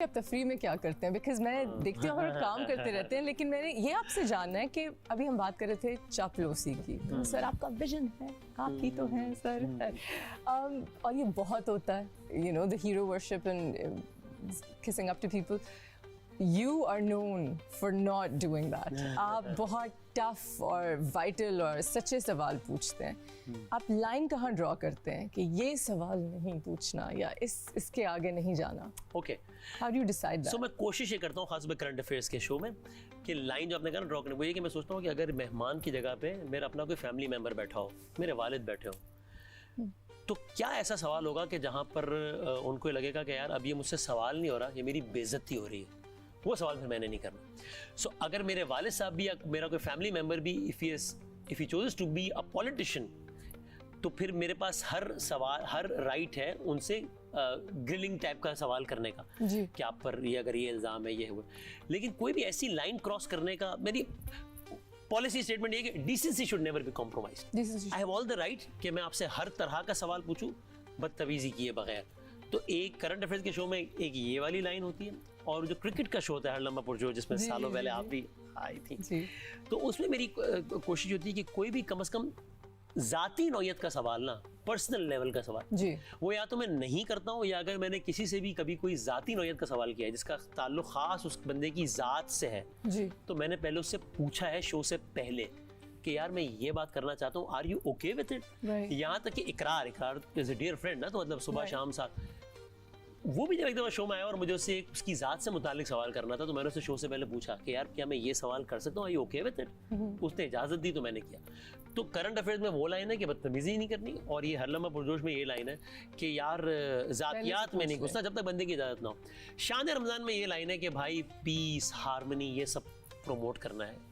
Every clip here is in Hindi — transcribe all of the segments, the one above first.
आप तफरी में क्या करते हैं? बिकॉज मैं देखती हूँ और काम करते रहते हैं, लेकिन मैंने ये आपसे जानना है कि अभी हम बात कर रहे थे चापलूसी की, तो सर आपका विजन है, आपकी तो है सर, और ये बहुत होता है, you know, the hero worship and kissing up to people. You are known for not doing that. आप बहुत टफ और वाइटल और सच्चे सवाल पूछते हैं. आप लाइन कहाँ ड्रॉ करते हैं कि ये सवाल नहीं पूछना या इसके आगे नहीं जाना? Okay, How do you decide that? सो मैं कोशिश ये करता हूँ खास में करंट अफेयर्स के शो में कि लाइन जो आपने कहा ड्रॉ करने, वो ये कि मैं सोचता हूँ कि अगर मेहमान की जगह पे मेरा अपना कोई फैमिली मेम्बर बैठा हो, मेरे वालिद बैठे हो, तो क्या ऐसा सवाल होगा कि जहाँ पर उनको लगेगा कि यार अब ये मुझसे सवाल नहीं हो रहा, ये मेरी बेइज्जती हो रही है, वो सवाल फिर मैंने नहीं करना. सो अगर मेरे वालिद साहब भी या मेरा कोई फैमिली मेम्बर भी if he chooses to be a politician, तो फिर मेरे पास हर राइट है उनसे ग्रिलिंग टाइप का सवाल करने का कि आप पर ये अगर ये इल्ज़ाम है, ये है वो. लेकिन कोई भी ऐसी लाइन क्रॉस करने का मेरी पॉलिसी स्टेटमेंट ये कि decency should never be compromised. I have all the right कि मैं आपसे हर तरह का सवाल पूछूं बदतमीजी किए बगैर. तो एक करंट अफेयर्स के शो में एक ये वाली लाइन होती है, और जो क्रिकेट का शो होता है हर लम्हा पुरजोर, जिसमें सालों पहले आप भी आई थी, तो उसमें मेरी कोशिश होती है कि कोई भी कम से कम जाती नौयत का सवाल ना, पर्सनल लेवल का सवाल जी, वो या तो मैं नहीं करता हूँ, या अगर मैंने किसी से भी कभी कोई जाती नौयत का सवाल किया है जिसका ताल्लुक खास उस बंदे की जात से है जी, तो मैंने पहले उससे पूछा है शो से पहले कि यार मैं ये बात करना चाहता हूँ, are you okay with it. यहाँ तक कि इकरार इज अ डियर फ्रेंड ना, तो मतलब सुबह शाम साथ. वो भी जब एक दफा शो में आया और मुझे उससे उसकी जात से मुतालिक सवाल करना था, तो मैंने उससे शो से पहले पूछा कि यार क्या मैं ये सवाल कर सकता हूँ, are you okay with it. उसने इजाजत दी तो मैंने किया. तो करंट अफेयर्स में वो लाइन है कि बदतमीजी नहीं करनी, और ये हर लम्हा पुरजोश में ये लाइन है कि यार जातियात में नहीं घुसना जब तक बंदे की इजाजत ना हो. शान रमजान में ये लाइन है कि भाई पीस, हार्मनी, ये सब प्रमोट करना है.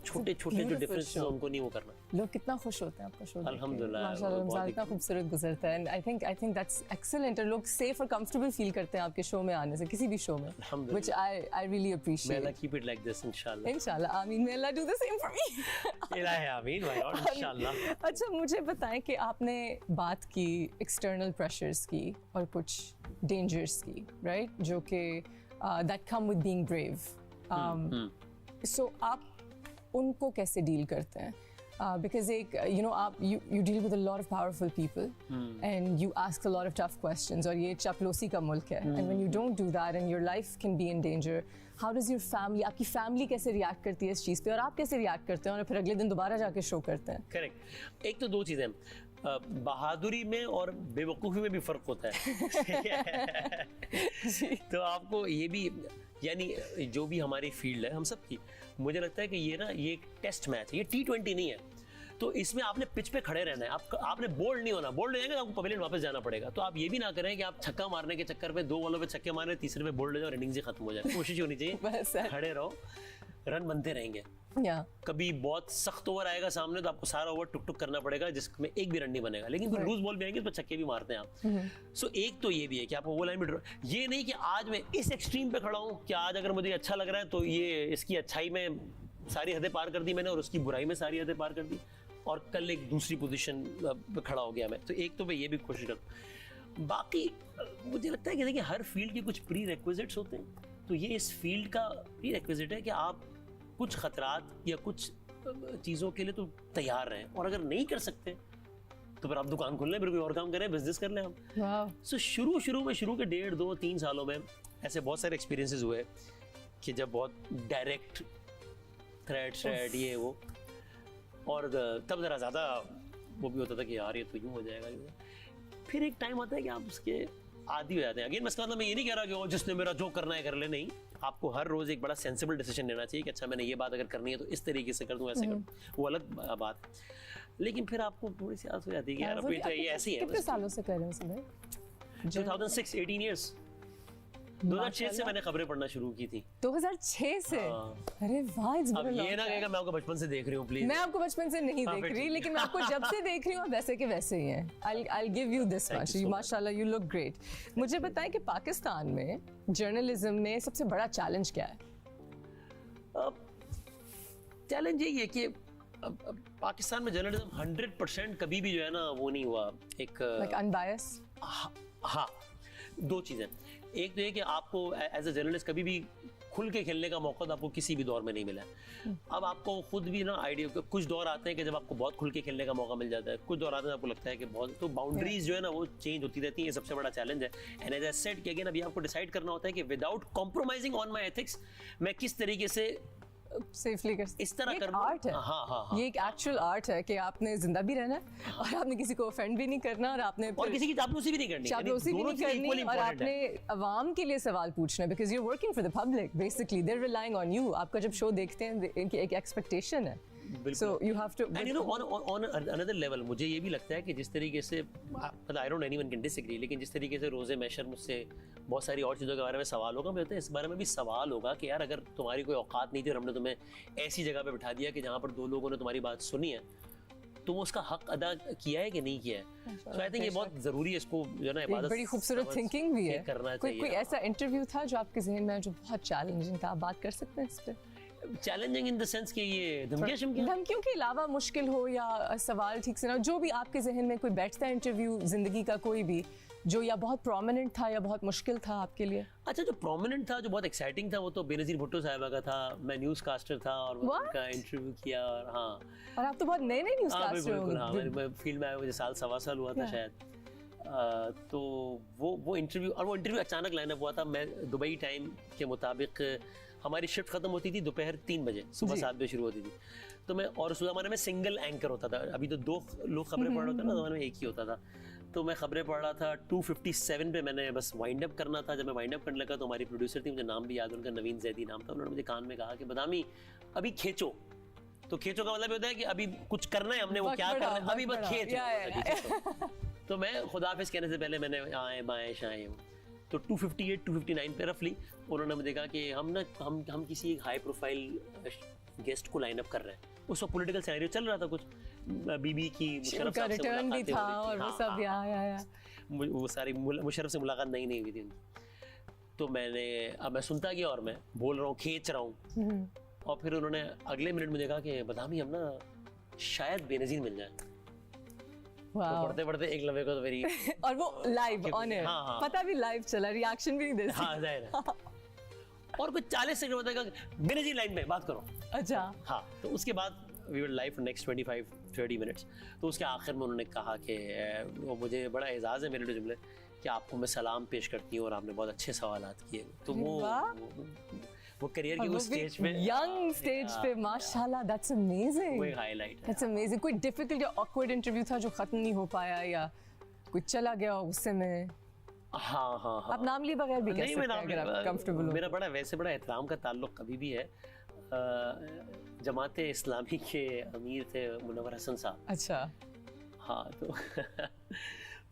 छोटे छोटे जो डिफरेंसेस उनको नहीं वो करना. लोग कितना खुश होते हैं आपका शो देख के. अल्हम्दुलिल्लाह, माशाल्लाह, रमजान इतना खूबसूरत गुजरता है. And I think that's excellent. और लोग सेफ और कंफर्टेबल फील करते हैं आपके शो में आने से, किसी भी शो में, which I really appreciate. may Allah keep it like this इंशाल्लाह. आमीन. may Allah do the same for me. इलाही आमीन भाई, और इंशाल्लाह. अच्छा, मुझे बताएं कि आपने बात की एक्सटर्नल प्रेशर्स की और कुछ डेंजर्स की, राइट, जो कि that come with being brave. So आप उनको कैसे डील करते हैं? Because एक you know आप you deal with a lot of powerful people and you ask a lot of tough questions, और ये चापलूसी का मुल्क है, and when you don't do that and your life can be in danger, how does your family, आपकी फैमिली कैसे रिएक्ट करती है इस चीज़ पे, और आप कैसे रिएक्ट करते हैं और फिर अगले दिन दोबारा जाके शो करते हैं? करेक्ट. एक तो दो चीज़ें, बहादुरी में और बेवकूफ़ी में भी फ़र्क होता है. तो आपको ये भी, यानी जो भी हमारी फील्ड है हम सब की, मुझे लगता है कि ये एक टेस्ट मैच है, ये T20 नहीं है. तो इसमें आपने पिच पे खड़े रहना है, आपने बोल्ड नहीं होना. बोल्ड हो जाएंगे तो आपको पवेलियन वापस जाना पड़ेगा. तो आप ये भी ना करें कि आप छक्का मारने के चक्कर में 2 बॉलों पे छक्के मारे, तीसरे पे बोल्ड हो जाए और इनिंग्स ही खत्म हो जाए. कोशिश होनी चाहिए खड़े रहो, रन बनते रहेंगे. कभी बहुत सख्त ओवर आएगा सामने तो आपको सारा ओवर टुक टुक करना पड़ेगा जिसमें एक भी रन नहीं बनेगा. लेकिन फिर लूज बॉल भी आएंगे, उस पर छक्के भी मारते हैं आप. सो एक तो ये भी है कि आपको वो लाइन में ये नहीं कि आज मैं इस एक्सट्रीम पे खड़ा हूँ कि आज अगर मुझे अच्छा लग रहा है तो ये इसकी अच्छाई में सारी हदें पार कर दी मैंने और उसकी बुराई में सारी हदें पार कर दी, और कल एक दूसरी पोजीशन पे खड़ा हो गया मैं. तो एक तो मैं ये भी कोशिश करता हूँ. बाकी मुझे लगता है कि देखिए हर फील्ड के कुछ प्री रिक्विजिट्स होते हैं, तो ये इस फील्ड का प्री रिक्विजिट है कि आप कुछ खतरात या कुछ चीज़ों के लिए तो तैयार रहें, और अगर नहीं कर सकते तो फिर आप दुकान खोल लें, फिर कोई और काम करें, बिजनेस कर लें हम. सो शुरू के 1.5, 2, 3 सालों में ऐसे बहुत सारे एक्सपीरियंसेस हुए कि जब बहुत डायरेक्ट थ्रेट ये वो, और तब ज़रा ज़्यादा वो भी होता था कि यार ये तो यूँ हो जाएगा. फिर एक टाइम आता है कि आप उसके आदी हो जाते हैं. अगेन मैं इसका मतलब मैं ये नहीं कह रहा कि जिसने मेरा जो करना है कर ले, नहीं. आपको हर रोज एक बड़ा सेंसिबल डिसीजन लेना चाहिए कि अच्छा मैंने ये बात अगर करनी है तो इस तरीके से कर दूं, ऐसे कर, वो अलग बात है. लेकिन फिर आपको थोड़ी सी आदत हो जाती है कि यार अभी तो ये ऐसी है. कितने सालों से कर रहे हैं सर? 2006, 18 इयर्स. 2006 से मैंने खबरें पढ़ना शुरू की थी. 2006 से? अरे वाह, अब ये ना कहेगा मैं आपको बचपन से देख रही हूँ, प्लीज. मैं आपको बचपन से नहीं देख रही, लेकिन मैं आपको जब से देख रही हूँ वैसे के वैसे ही हैं. I'll give you this much. माशाल्लाह, you look great. मुझे बताएं कि पाकिस्तान में जर्नलिज्म में सबसे बड़ा चैलेंज क्या है? चैलेंज यही है कि पाकिस्तान में जर्नलिज्म 100% कभी भी जो है ना वो नहीं हुआ एक अनबायस्ड. हाँ, दो चीज़ें. एक तो ये कि आपको एज ए जर्नलिस्ट कभी भी खुल के खेलने का मौका तो आपको किसी भी दौर में नहीं मिला है। अब आपको खुद भी ना आइडिया, कुछ दौर आते हैं कि जब आपको बहुत खुल के खेलने का मौका मिल जाता है, कुछ दौर आते हैं आपको लगता है कि बहुत, तो बाउंड्रीज जो है ना वो चेंज होती रहती है, ये सबसे बड़ा चैलेंज है। एंड एज आई सेड कि अगेन अभी आपको डिसाइड करना होता है कि without compromising on my ethics मैं किस तरीके से सेफली कर इस तरह ये एक करना। आर्ट है। हाँ। ये एक एक्चुअल आर्ट है कि आपने जिंदा भी रहना है और आपने किसी को ऑफेंड भी नहीं करना और आपने और किसी की चापलूसी भी नहीं करनी, चापलूसी भी नहीं करनी और आपने अवाम के लिए सवाल पूछना है because you are working for the public basically, they are relying on you. आपका जब शो देखते हैं इनकी एक एक्सपेक्टेशन है, so you have to and you know on another level मुझे ये भी लगता है कि जिस तरीके से मतलब I don't anyone can disagree, लेकिन जिस तरीके से रोज़े मैशर मुझसे बहुत सारी और चीज़ों के बारे में सवाल होगा, मुझे इस बारे में भी सवाल होगा कि यार अगर तुम्हारी कोई औकात नहीं थी और हमने तुम्हें ऐसी जगह पे बिठा दिया कि जहाँ पर दो लोगों ने तुम्हारी बात सुनी है, तो वो उसका हक अदा किया है कि नहीं किया है। So I think ये बहुत ज़रूरी है, इसको जो है ना इबादत बड़ी खूबसूरत थिंकिंग भी है। करना कोई चाहिए। ऐसा इंटरव्यू था जो आपके जहन में जो बहुत चैलेंजिंग था, आप बात कर सकते हैं इस पे? चैलेंजिंग इन द सेंस कि ये धमकियों के अलावा मुश्किल हो या सवाल ठीक से ना, जो भी आपके जहन में कोई बैठता है इंटरव्यू जिंदगी का कोई भी जो या बहुत प्रोमिनेंट था या बहुत मुश्किल था आपके लिए? अच्छा, जो प्रोमिनेंट था, जो बहुत एक्साइटिंग था, वो तो बेनज़ीर भुट्टो साहिबा का था। मैं न्यूज़ कास्टर था और मैंने उनका इंटरव्यू किया। और हाँ, और आप तो बहुत नए न्यूज़ कास्टर हो। हाँ, मैं फील्ड में आया मुझे सवा साल हुआ था शायद। तो वो इंटरव्यू, और वो इंटरव्यू अचानक लाइनअप हुआ था। मैं दुबई टाइम के मुताबिक हमारी शिफ्ट खत्म होती थी दोपहर 3 बजे, सुबह 7 बजे शुरू होती थी। तो मैं, और उस ज़माने में सिंगल एंकर होता था, अभी तो 2 लोग खबरें पढ़ रहे होते हैं ना, ज़माने में एक ही होता था। तो मैं खबरें पढ़ रहा था, 2:57 पे मैंने बस वाइंड अप करना था। जब मैं वाइंड अप करने लगा तो हमारी प्रोड्यूसर थी, मुझे नाम भी याद है उनका, नवीन जैदी नाम था। उन्होंने मुझे कान में कहा कि बदामी अभी खींचो। तो खींचो का मतलब होता है कि अभी कुछ करना है हमने, वो क्या करना है, अभी बस खींचो। तो मैं खुदाफिज कहने से पहले मैंने आए बाएं शाएं, तो 258 259 पे रफली उन्होंने मुझे कहा कि हम किसी एक हाई प्रोफाइल गेस्ट को लाइन अप कर रहे हैं। उस वक्त पॉलिटिकल सिनेरियो चल रहा था, कुछ बीबी की मुशर्रफ साहब से रिटर्न भी था और वो सब या वो सारी मुशर्रफ से मुलाकात नहीं हुई थी उनकी। तो अब मैं सुनता गया और मैं बोल रहा हूँ, खींच रहा हूँ, और फिर उन्होंने अगले मिनट मुझे कहा कि बदामी हम ना शायद बेनज़ीर मिल जाए। तो पढ़ते पढ़ते एक लम्हे को तो मेरी और वो लाइव ऑन एयर, पता भी लाइव चला, रिएक्शन भी नहीं दे सकते। हाँ, जाहिर है। और कुछ 40 सेकंड बताएगा बेनज़ीर लाइन पे बात करो। अच्छा। हाँ, तो उसके बाद we were live for next 25-30 minutes. तो उसके आखिर में उन्होंने कहा कि वो मुझे बड़ा एजाज़ है मेरे लिए जुमले कि आपको मैं सलाम पेश करती हूँ और आपने बहुत अच्छे सवालात किए। तो वो करियर की उस स्टेज पे, यंग स्टेज पे, माशाल्लाह, दैट्स अमेजिंग। वो हाईलाइट है। That's amazing. कोई डिफिकल्ट या ऑकवर्ड इंटरव्यू था जो खत्म नहीं हो पाया या कोई चला गया गुस्से में? हाँ। आप नाम लिए बगैर भी कह सकते हैं अगर आप कंफर्टेबल हो। मेरा बड़ा एहतराम का ताल्लुक कभी भी है। जमाते इस्लामी के अमीर थे मुनव्वर हसन साहब। अच्छा। हाँ, तो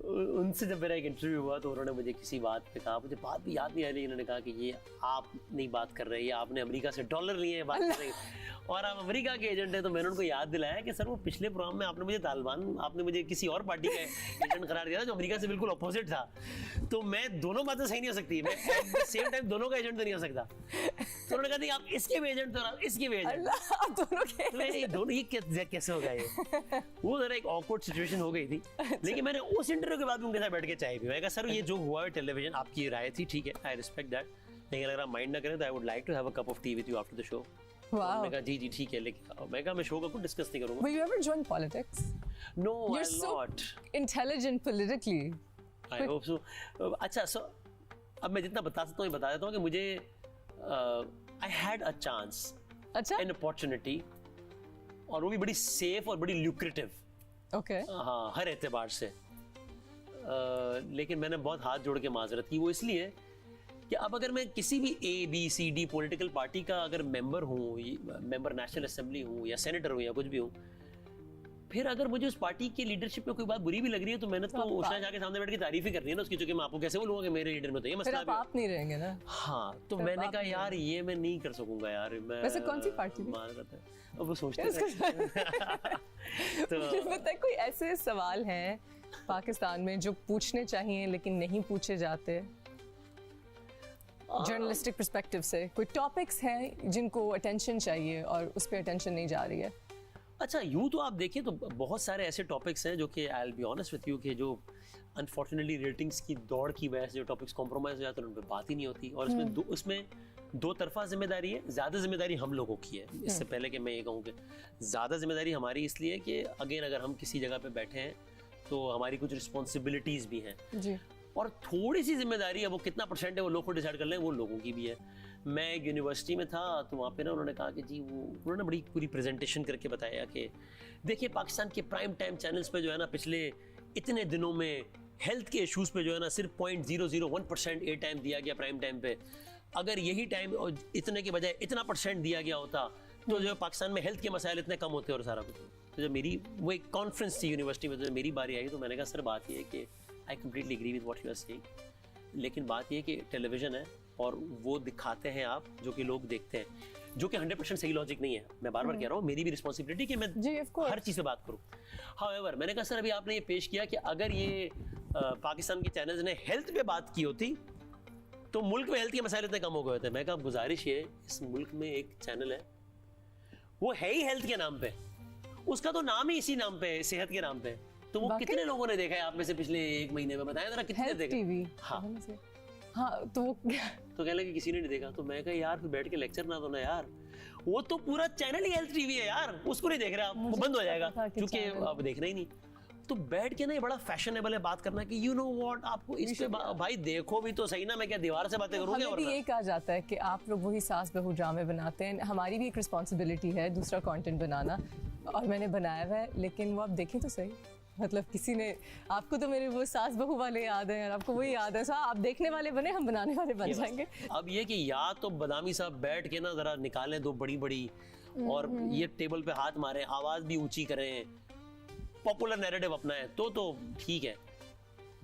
उनसे जब मेरा एक इंटरव्यू हुआ तो उन्होंने मुझे किसी बात पे कहा, मुझे बात भी याद नहीं आ रही, उन्होंने कहा कि ये आप नहीं बात कर रहे, ये आपने अमेरिका से डॉलर लिए हैं बात कर रहे हैं और आप अमेरिका के एजेंट हैं। तो मैंने उनको याद दिलाया कि सर वो पिछले प्रोग्राम में आपने मुझे किसी और पार्टी का एजेंट करार दिया था जो अमेरिका से बिल्कुल अपोजिट था। तो मैं दोनों बातें सही नहीं हो सकती, मैं एट द सेम टाइम दोनों का एजेंट तो नहीं हो सकता। तो उन्होंने कहा आप इसके भी एजेंट तो इसके भी एजेंट, दोनों ये कैसे होगा ये। वो जरा एक ऑकवर्ड सिचुएशन हो गई थी। लेकिन मैंने उस इंटरव्यू के बाद उनके साथ बैठ के चाय पी। मैं कहा सर ये जो हुआ है टेलीविजन, आपकी राय थी, ठीक है, आई रिस्पेक्ट दैट, लेकिन अगर आप माइंड ना करें तो I would like to have a cup of tea with you after the show. मैं कहा जी ठीक है, लेकिन मैं कहा मैं शो का कुछ डिस्कस नहीं करूंगा। Will you ever join politics? No, You're I'll so not. intelligent politically. I hope so. अच्छा, so अब मैं जितना बता सकता हूँ ये बता देता हूँ कि मुझे I had a chance, अच्छा, an opportunity, और वो भी बड़ी सेफ और बड़ी ल्यूक्रेटिव। Okay. हाँ, हर एतबार से। लेकिन मैंने बहुत हाथ जोड़ के माजरत की। वो इसलिए कि अब अगर मैं किसी भी ABCD पॉलिटिकल पार्टी का अगर मेंबर हूँ, मेंबर नेशनल असेंबली हूँ या सेनेटर हूँ या कुछ भी हूँ, फिर अगर मुझे उस पार्टी की लीडरशिप में कोई बात बुरी भी लग रही है तो मैंने तो उषा शाह के सामने बैठ के तारीफ ही करनी है ना उसकी, क्योंकि मैं आपको कैसे बोलूँगा कि मेरे लीडर में तो ये मसला भी आप नहीं रहेंगे ना। हाँ, तो मैंने कहा यार ये मैं नहीं कर सकूंगा यार। मैं वैसे कौन सी पार्टी माजरत है, अब वो सोचते हैं। तो बताइए कोई ऐसे सवाल हैं पाकिस्तान में जो पूछने चाहिए लेकिन नहीं पूछे जाते जर्नलिस्टिक पर्सपेक्टिव से? कोई टॉपिक्स हैं जिनको अटेंशन चाहिए और उस पर अटेंशन नहीं जा रही है? अच्छा, यूँ तो आप देखिए तो बहुत सारे ऐसे टॉपिक्स हैं जो कि I will be honest with you कि जो अनफॉर्चुनेटली रेटिंग्स की दौड़ की वजह से जो टॉपिक्स कॉम्प्रोमाइज हो जाते हैं उन पर बात ही नहीं होती, और उसमें दो तरफा जिम्मेदारी है। ज़्यादा जिम्मेदारी हम लोगों की है, इससे पहले कि मैं ये कहूँ कि ज़्यादा जिम्मेदारी हमारी इसलिए कि अगेन अगर हम किसी जगह पे बैठे हैं तो हमारी कुछ रिस्पॉन्सिबिलिटीज़ भी हैं जी। और थोड़ी सी जिम्मेदारी है, वो कितना परसेंट है वो लोग को डिसाइड कर लें, वो लोगों की भी है। मैं एक यूनिवर्सिटी में था तो वहाँ पे ना उन्होंने कहा कि जी वो उन्होंने बड़ी पूरी प्रेजेंटेशन करके बताया कि देखिए पाकिस्तान के प्राइम टाइम चैनल्स पे जो है ना पिछले इतने दिनों में हेल्थ के इश्यूज पे जो है ना सिर्फ 0.001% ए टाइम दिया गया प्राइम टाइम पे। अगर यही टाइम इतने के बजाय इतना % दिया गया होता तो जो पाकिस्तान में हेल्थ के मसाइल इतने कम होते और सारा कुछ। तो जब मेरी वो एक कॉन्फ्रेंस थी यूनिवर्सिटी में, तो जब मेरी बारी आई तो मैंने कहा सर बात ये है कि I completely agree with what you are saying, लेकिन बात ये है कि टेलीविज़न है और वो दिखाते हैं आप जो कि लोग देखते हैं, जो कि 100% सही लॉजिक नहीं है। मैं बार बार कह रहा हूँ मेरी भी रिस्पॉन्सिबिलिटी कि मैं हर चीज़ पे बात करूँ। हाउएवर मैंने कहा सर अभी आपने ये पेश किया कि अगर ये पाकिस्तान के चैनल्स ने हेल्थ पे बात की होती तो मुल्क में हेल्थ के मसाइल इतने कम हो गए होते। मैं कहा गुजारिश ये, इस मुल्क में एक चैनल है वो है ही हेल्थ के नाम पे, उसका तो नाम ही इसी नाम पे है, सेहत के नाम पे। तो वो कितने लोगों ने देखा है आप में से पिछले 1 महीने में, बताया जरा कितने देखा? टीवी। हाँ तो कहने लगे किसी ने नहीं देखा। तो मैं कहा यार फिर बैठ के लेक्चर ना दो ना यार, वो तो पूरा चैनल ही हेल्थ टीवी है यार, उसको नहीं देख रहे आप, वो बंद हो जाएगा क्योंकि आप देखना ही नहीं। तो बैठ के ना ये बड़ा फैशनेबल है बात करना कि यू नो व्हाट, आपको इस पे भाई देखो भी तो सही ना, मैं क्या दीवार से बातें करूंगा? हमें भी ये कहा जाता है कि आप लोग वही सास बहू ड्रामे बनाते हैं, हमारी भी एक रिस्पॉन्सिबिलिटी है दूसरा कंटेंट बनाना, और मैंने बनाया हुआ है। लेकिन वो आप देखें तो सही, मतलब किसी ने आपको तो मेरे वो सास बहू वाले याद हैं और आपको वही याद है, आप देखने वाले बने, हम बनाने वाले बन जाएंगे। अब ये कि या तो बदामी साहब बैठ के ना जरा निकालें दो बड़ी बड़ी और ये टेबल पे हाथ मारें, आवाज भी ऊंची करें, पॉपुलर नैरेटिव अपनाएं तो ठीक है,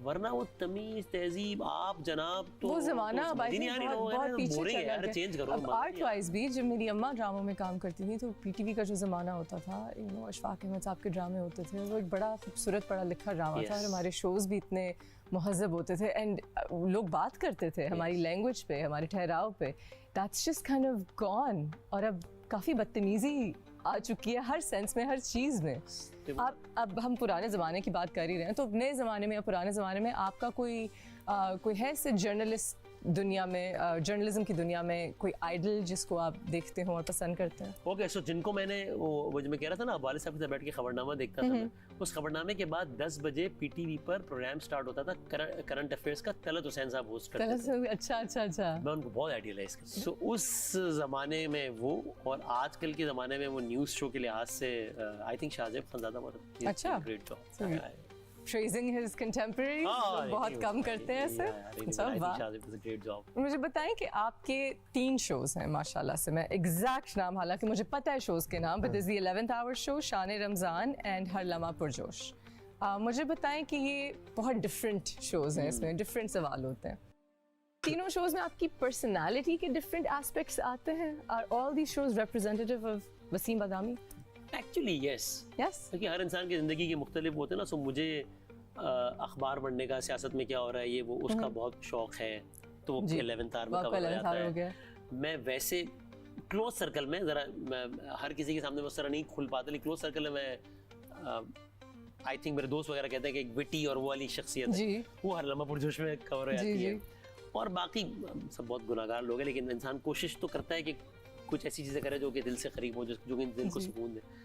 वरना वो तमीज तहजीब आप जनाब तो वो जमाना तो बहुत पीछे चला यार, चेंज करो। अब आर्ट वाइज भी जब मेरी अम्मा ड्रामों में काम करती थी तो पीटीवी का जो ज़माना होता था, यू नो अशफाक अहमद साहब के ड्रामे होते थे, वो एक बड़ा खूबसूरत पढ़ा लिखा ड्रामा था और हमारे शोज़ भी इतने महज़ब होते थे एंड लोग बात करते थे हमारी लैंग्वेज पे, हमारे ठहराव पे। That's just kind of gone. और अब काफ़ी बदतमीज़ी आ चुकी है हर सेंस में, हर चीज़ में। आप अब हम पुराने ज़माने की बात कर ही रहे हैं, तो नए ज़माने में या पुराने ज़माने में आपका कोई है से जर्नलिस्ट दुनिया में, जर्नलिज्म की दुनिया में कोई आइडल जिसको आप देखते हो और पसंद करते हैं? ओके, सो जिनको मैंने वो जो मैं कह रहा था ना, वालिद साहब के साथ बैठ के खबरनामा देखता था मैं, उस खबरनामे के बाद 10 बजे पीटीवी पर प्रोग्राम स्टार्ट होता था करंट अफेयर्स का, तलत हुसैन साहब होस्ट करते थे। अच्छा। मैं उनको बहुत आइडियलाइज करता। सो उस जमाने में वो, और आजकल के जमाने में वो न्यूज़ शो के लिहाज से आई थिंक शाहजेब खानज़ादा बहुत अच्छा great job Praising his contemporaries, बहुत कम करते हैं ऐसे। मुझे बताएं कि आपके 3 शोज हैं माशाल्लाह से, मैं एग्जैक्ट नाम हालांकि मुझे पता है शोज के नाम, but this the 11th hour show, Shan Ramzan and हर लम्हा पुरजोश। मुझे बताएं कि ये बहुत डिफरेंट शोज हैं, इसमें डिफरेंट सवाल होते हैं। तीनों शोज में आपकी पर्सनालिटी के डिफरेंट एस्पेक्ट्स आते हैं? Are all these shows representative of Waseem Badami? Actually yes, क्योंकि हर इंसान की ज़िंदगी के मुख्तलिफ होते हैं ना। सो मुझे अखबार पढ़ने का, सियासत में क्या हो रहा है ये वो उसका बहुत शौक है, तो वो 11th आवर में कवर हो जाता है। मैं वैसे क्लोज सर्कल में ज़रा, मैं हर किसी के सामने मैं उस तरह नहीं खुल पाता, लेकिन क्लोज सर्कल में मैं आई थिंक मेरे दोस्त वगैरह कहते हैं कि एक विटी और वो वाली शख्सियत है, वो हर लम्हा पुरजोश में कवर हो जाती है। और बाकी सब बहुत गुनाहगार लोग हैं, लेकिन इंसान कोशिश तो करता है कि कुछ ऐसी चीज़ें करे जो कि दिल से करीब हो, जो कि दिल को सुकून दे।